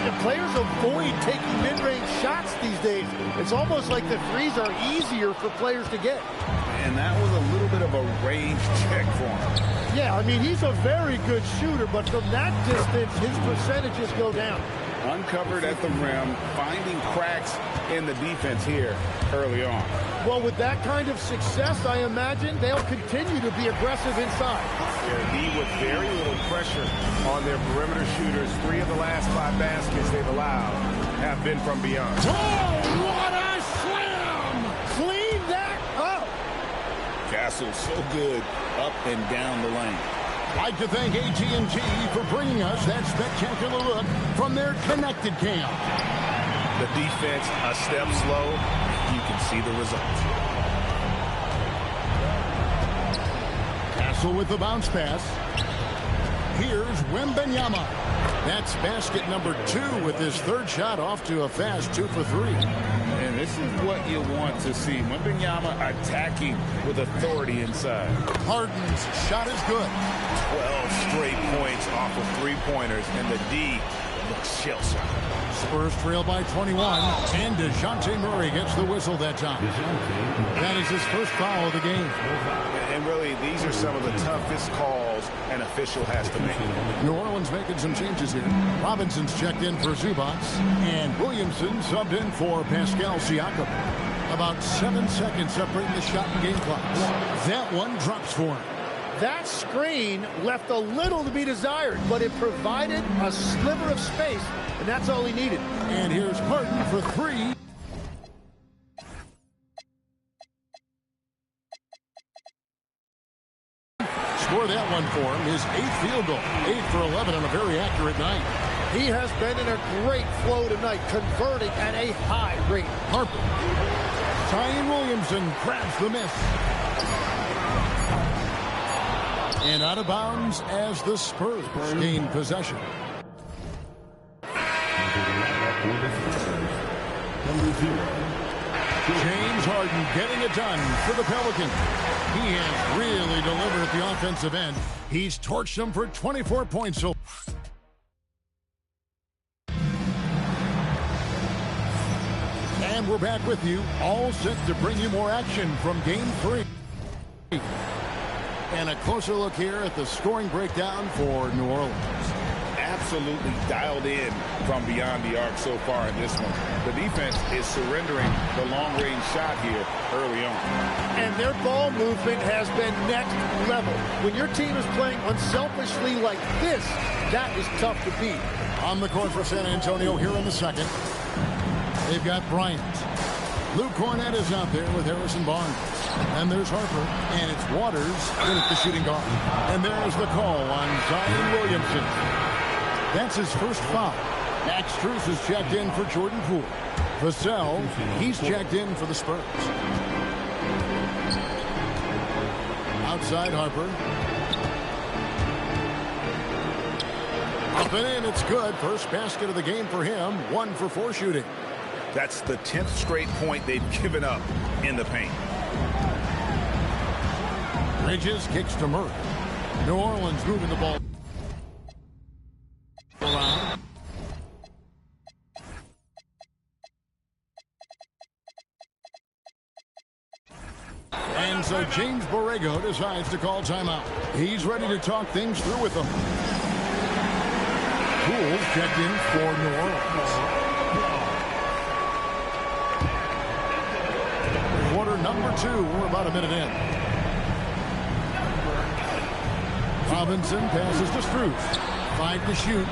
Speaker 14: The players avoid taking mid-range shots these days. It's almost like the threes are easier for players to get.
Speaker 3: And that was a little bit of a range check for him.
Speaker 14: Yeah, I mean, he's a very good shooter, but from that distance, his percentages go down.
Speaker 3: Uncovered at the rim, finding cracks in the defense here early on.
Speaker 14: Well, with that kind of success, I imagine they'll continue to be aggressive inside.
Speaker 3: They're D with very little pressure on their perimeter shooters. 3 of the last 5 baskets they've allowed have been from beyond.
Speaker 2: Oh, what a slam!
Speaker 14: Clean that up!
Speaker 3: Castle so good up and down the lane.
Speaker 2: I'd like to thank AT&T for bringing us that spectacular look from their connected camp.
Speaker 11: The defense a step slow. You can see the results.
Speaker 2: Castle with the bounce pass. Here's Wembanyama. That's basket number 2 with his 3rd shot off to a fast 2 for 3.
Speaker 3: And this is what you want to see. Wembanyama attacking with authority inside.
Speaker 2: Harden's shot is good.
Speaker 3: 12 straight points off of 3-pointers, and the D
Speaker 10: looks shell-shocked.
Speaker 2: Spurs trail by 21, and DeJounte Murray gets the whistle that time. That is his first foul of the game.
Speaker 10: And really, these are some of the toughest calls an official has to make.
Speaker 2: New Orleans making some changes here. Robinson's checked in for Zubac, and Williamson subbed in for Pascal Siakam. About 7 seconds separating the shot and game clocks. That one drops for him.
Speaker 14: That screen left a little to be desired, but it provided a sliver of space, and that's all he needed.
Speaker 2: And here's Harden for three. Score that one for him, his 8th field goal. 8 for 11 on a very accurate night.
Speaker 14: He has been in a great flow tonight, converting at a high rate.
Speaker 2: Harper. Zion Williamson grabs the miss. And out of bounds as the Spurs gain possession. James Harden getting it done for the Pelicans. He has really delivered at the offensive end. He's torched them for 24 points. And we're back with you, all set to bring you more action from Game 3. And a closer look here at the scoring breakdown for New Orleans.
Speaker 10: Absolutely dialed in from beyond the arc so far in this one. The defense is surrendering the long-range shot here early on.
Speaker 14: And their ball movement has been next level. When your team is playing unselfishly like this, that is tough to beat.
Speaker 2: On the court for San Antonio here in the second. They've got Bryant. Luke Cornett is out there with Harrison Barnes. And there's Harper, and it's Waters in at the shooting guard. And there's the call on Zion Williamson. That's his first foul. Max Strus is checked in for Jordan Poole. Vassell, he's checked in for the Spurs. Outside Harper. Up and in, it's good. First basket of the game for him. 1 for 4 shooting.
Speaker 10: That's the 10th straight point they've given up in the paint.
Speaker 2: Bridges kicks to Murray. New Orleans moving the ball around. And so James Borrego decides to call timeout. He's ready to talk things through with them. Poole's checked in for New Orleans. Quarter number 2. We're about a minute in. Robinson passes to Strus. 5 to shoot.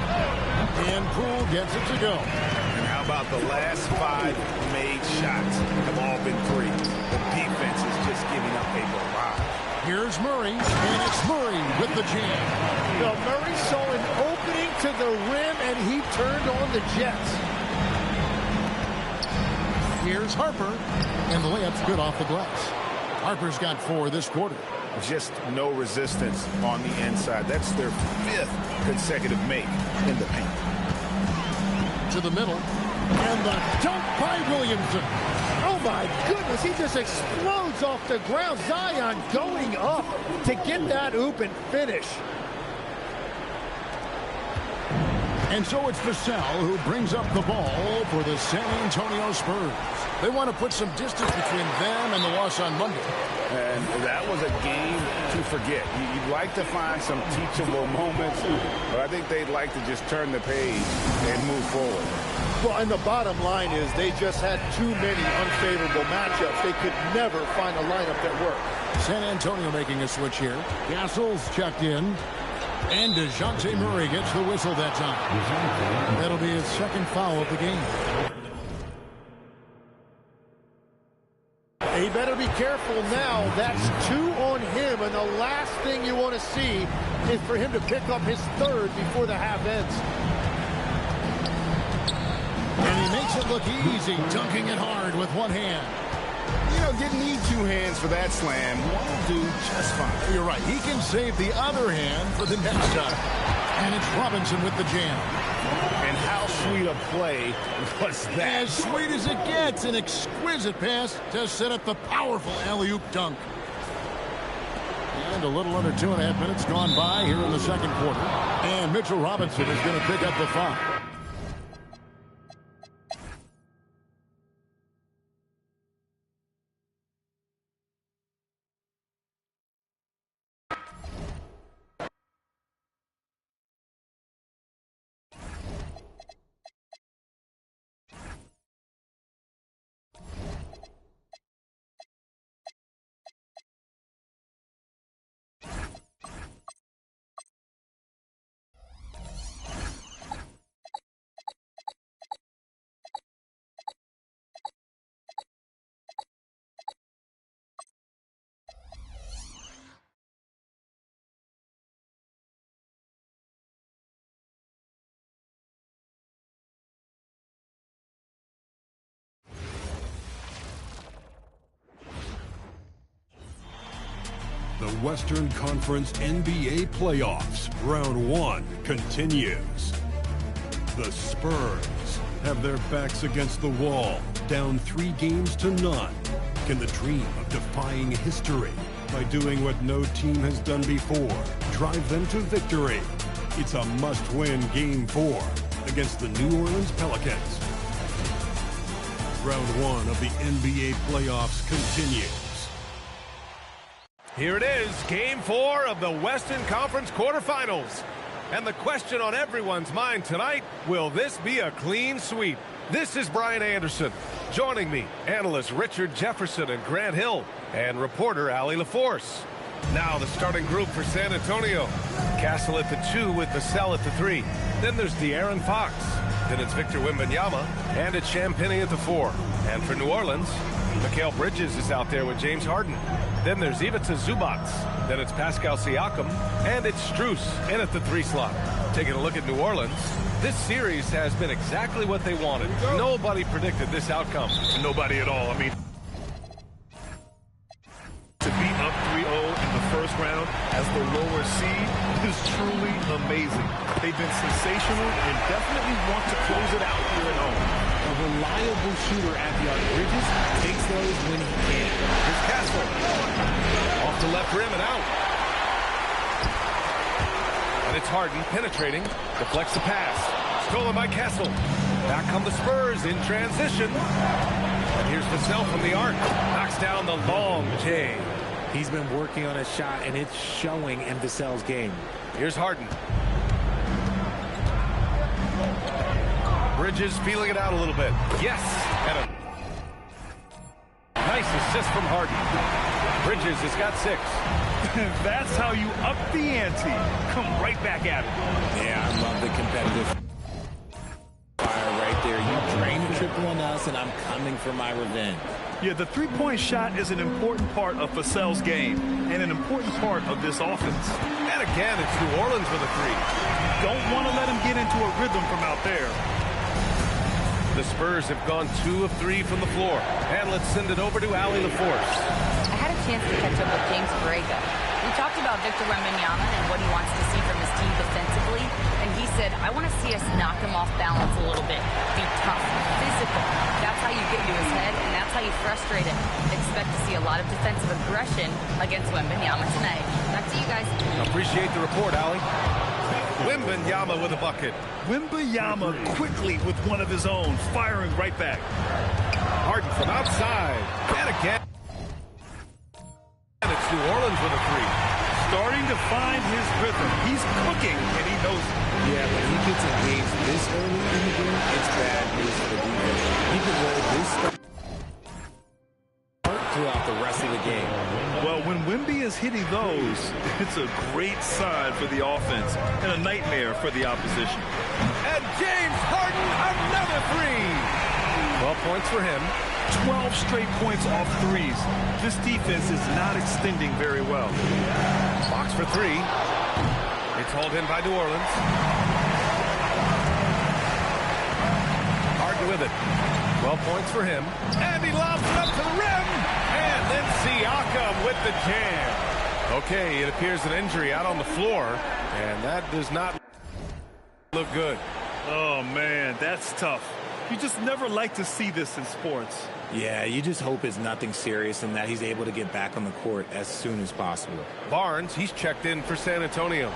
Speaker 2: And Poole gets it to go.
Speaker 10: And how about the last 5 made shots have all been threes. The defense is just giving up a barrage.
Speaker 2: Here's Murray, and it's Murray with the jam.
Speaker 14: Now Murray saw an opening to the rim, and he turned on the Jets.
Speaker 2: Here's Harper, and the layup's good off the glass. Harper's got 4 this quarter.
Speaker 10: Just no resistance on the inside. That's their 5th consecutive make in the paint.
Speaker 2: To the middle, and the dunk by Williamson.
Speaker 14: Oh my goodness, he just explodes off the ground. Zion going up to get that oop and finish.
Speaker 2: And so it's Vassell who brings up the ball for the San Antonio Spurs. They want to put some distance between them and the loss on Monday.
Speaker 10: And that was a game to forget. You'd like to find some teachable moments, but I think they'd like to just turn the page and move forward.
Speaker 14: Well, and the bottom line is they just had too many unfavorable matchups. They could never find a lineup that worked.
Speaker 2: San Antonio making a switch here. Castle's checked in. And DeJounte Murray gets the whistle that time. That'll be his 2nd foul of the game.
Speaker 14: He better be careful now. That's 2 on him, and the last thing you want to see is for him to pick up his 3rd before the half ends.
Speaker 2: And he makes it look easy, dunking it hard with 1 hand.
Speaker 10: You know, didn't need 2 hands for that slam. 1 will do just fine.
Speaker 2: You're right. He can save the other hand for the next time. And it's Robinson with the jam.
Speaker 10: And how sweet a play was that?
Speaker 2: As sweet as it gets. An exquisite pass to set up the powerful alley-oop dunk. And a little under 2.5 minutes gone by here in the 2nd quarter. And Mitchell Robinson is going to pick up the foul.
Speaker 1: Western Conference NBA playoffs. Round 1 continues. The Spurs have their backs against the wall, down 3 games to none. Can the dream of defying history by doing what no team has done before drive them to victory? It's a must-win Game 4 against the New Orleans Pelicans. Round 1 of the NBA playoffs continues.
Speaker 11: Here it is, Game 4 of the Western Conference quarterfinals. And the question on everyone's mind tonight, will this be a clean sweep? This is Brian Anderson. Joining me, analysts Richard Jefferson and Grant Hill, and reporter Allie LaForce. Now the starting group for San Antonio. Castle at the 2 with Vassell at the 3. Then there's De'Aaron Fox. Then it's Victor Wembanyama. And it's Champagnie at the 4. And for New Orleans, Mikal Bridges is out there with James Harden. Then there's Ivica Zubac. Then it's Pascal Siakam. And it's Strus in at the 3 slot. Taking a look at New Orleans, this series has been exactly what they wanted. Nobody predicted this outcome.
Speaker 12: Nobody at all. I mean, to be up 3-0 in the first round as the lower seed is truly amazing. They've been sensational and definitely want to close it out here at home.
Speaker 5: A reliable shooter at the arc. Bridges takes those when he can.
Speaker 11: Here's Castle. Off the left rim and out. And it's Harden penetrating. Deflects the pass. Stolen by Castle. Back come the Spurs in transition. And here's Vassell from the arc. Knocks down the long J.
Speaker 5: He's been working on a shot, and it's showing in Vassell's game.
Speaker 11: Here's Harden. Bridges feeling it out a little bit. Yes! And a nice assist from Harden. Bridges has got 6.
Speaker 12: That's how you up the ante. Come right back at it.
Speaker 5: Yeah, I love the competitive fire right there. You drain a triple on us, and I'm coming for my revenge.
Speaker 12: Yeah, the three-point shot is an important part of Vassell's game and an important part of this offense.
Speaker 11: And again, it's New Orleans with a 3.
Speaker 12: Don't want to let him get into a rhythm from out there.
Speaker 11: The Spurs have gone 2 of 3 from the floor. And let's send it over to Allie LaForce.
Speaker 4: I had a chance to catch up with James Borrego. We talked about Victor Wembanyama and what he wants to see from his team defensively, and he said, I want to see us knock him off balance a little bit. Be tough, physical. That's how you get into his head, and that's how you frustrate him. Expect to see a lot of defensive aggression against Wembanyama tonight. Back to you guys.
Speaker 11: Appreciate the report, Allie. Wembanyama with a bucket.
Speaker 12: Wembanyama quickly with one of his own, firing right back.
Speaker 11: Harden from outside. And again. And it's New Orleans with a 3.
Speaker 12: Starting to find his rhythm. He's cooking, and he knows it.
Speaker 5: Yeah, when he gets engaged this early in the game, it's bad news for the defense. He can roll this start throughout the rest of the game.
Speaker 12: Well, when Wemby is hitting those, it's a great sign for the offense and a nightmare for the opposition.
Speaker 11: And James Harden, another 3. 12 points for him.
Speaker 12: 12 straight points off threes. This defense is not extending very well.
Speaker 11: Fox for 3. It's hauled in by New Orleans. Harden with it. 12 points for him. And he lobs it up to the rim. And then Siakam with the jam. Okay, it appears an injury out on the floor. And that does not look good.
Speaker 12: Oh, man, that's tough. You just never like to see this in sports.
Speaker 5: Yeah, you just hope it's nothing serious and that he's able to get back on the court as soon as possible.
Speaker 11: Barnes, he's checked in for San Antonio.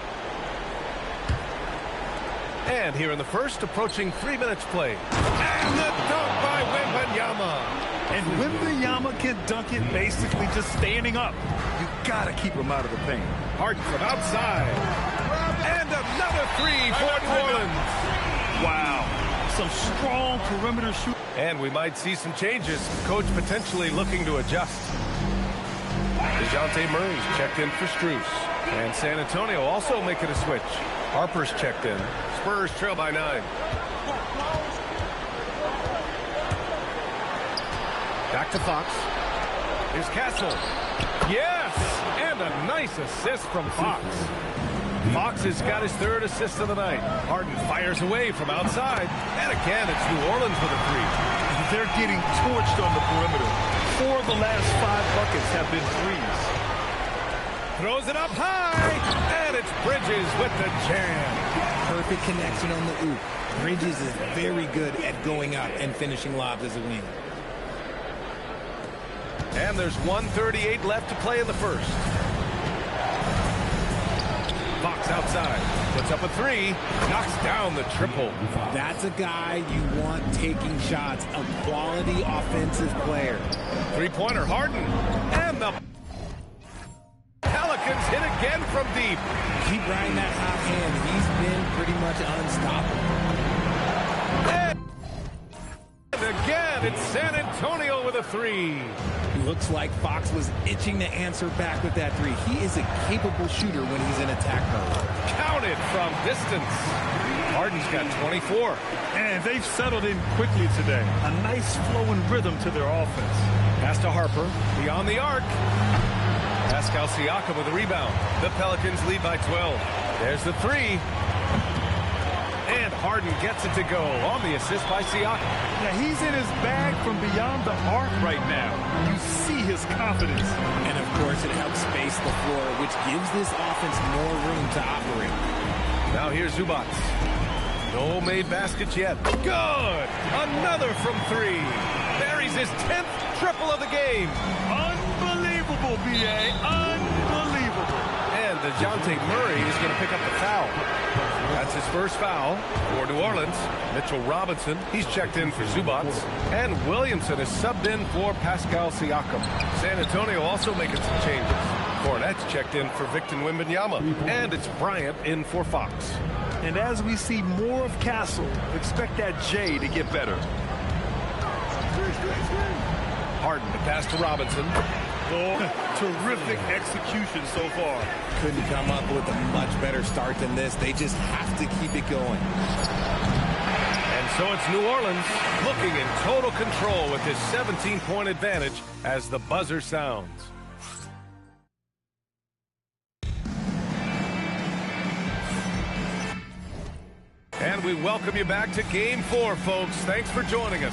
Speaker 11: And here in the first, approaching 3 minutes play. And the dunk by Wembanyama.
Speaker 12: And Wembanyama can dunk it basically just standing up. You got to keep him out of the paint.
Speaker 11: Harden from outside. And another 3 for New Orleans.
Speaker 12: Wow. Some strong perimeter shoot.
Speaker 11: And we might see some changes. Coach potentially looking to adjust. DeJounte Murray's checked in for Strus. And San Antonio also making a switch. Harper's checked in. Spurs trail by 9. Back to Fox. Here's Castle. Yes! And a nice assist from Fox. Fox has got his 3rd assist of the night. Harden fires away from outside. And again, it's New Orleans with a 3.
Speaker 12: They're getting torched on the perimeter. 4 of the last 5 buckets have been threes.
Speaker 11: Throws it up high, and it's Bridges with the jam.
Speaker 5: Perfect connection on the oop. Bridges is very good at going up and finishing lobs as a wing.
Speaker 11: And there's 1:38 left to play in the first. Fox outside, puts up a three, knocks down the triple.
Speaker 5: That's a guy you want taking shots, a quality offensive player.
Speaker 11: Three-pointer, Harden, and the Pelicans hit again from deep.
Speaker 5: Keep riding that hot hand. He's been pretty much unstoppable.
Speaker 11: And again, it's San Antonio with a three.
Speaker 5: Looks like Fox was itching to answer back with that three. He is a capable shooter when he's in attack mode.
Speaker 11: Counted from distance. Harden's got 24.
Speaker 12: And they've settled in quickly today. A nice flowing rhythm to their offense.
Speaker 11: Pass to Harper, beyond the arc. Pascal Siakam with a rebound. The Pelicans lead by 12. There's the three. And Harden gets it to go on the assist by Siakam.
Speaker 12: Yeah, he's in his bag from beyond the arc right now. You see his confidence.
Speaker 5: And, of course, it helps space the floor, which gives this offense more room to operate.
Speaker 11: Now here's Zubac. No made baskets yet. Good! Another from three. Buries his 10th triple of the game.
Speaker 12: Unbelievable, B.A. Unbelievable.
Speaker 11: And DeJounte Murray is going to pick up the foul. That's his first foul for New Orleans. Mitchell Robinson, he's checked in for Zubac. And Williamson is subbed in for Pascal Siakam. San Antonio also making some changes. Cornette's checked in for Victor Wembanyama. And it's Bryant in for Fox.
Speaker 12: And as we see more of Castle, expect that J to get better.
Speaker 11: Harden to pass to Robinson.
Speaker 12: Oh, terrific execution so far.
Speaker 5: Couldn't come up with a much better start than this. They just have to keep it going.
Speaker 11: And so it's New Orleans looking in total control with his 17-point advantage as the buzzer sounds. And we welcome you back to Game 4, folks. Thanks for joining us.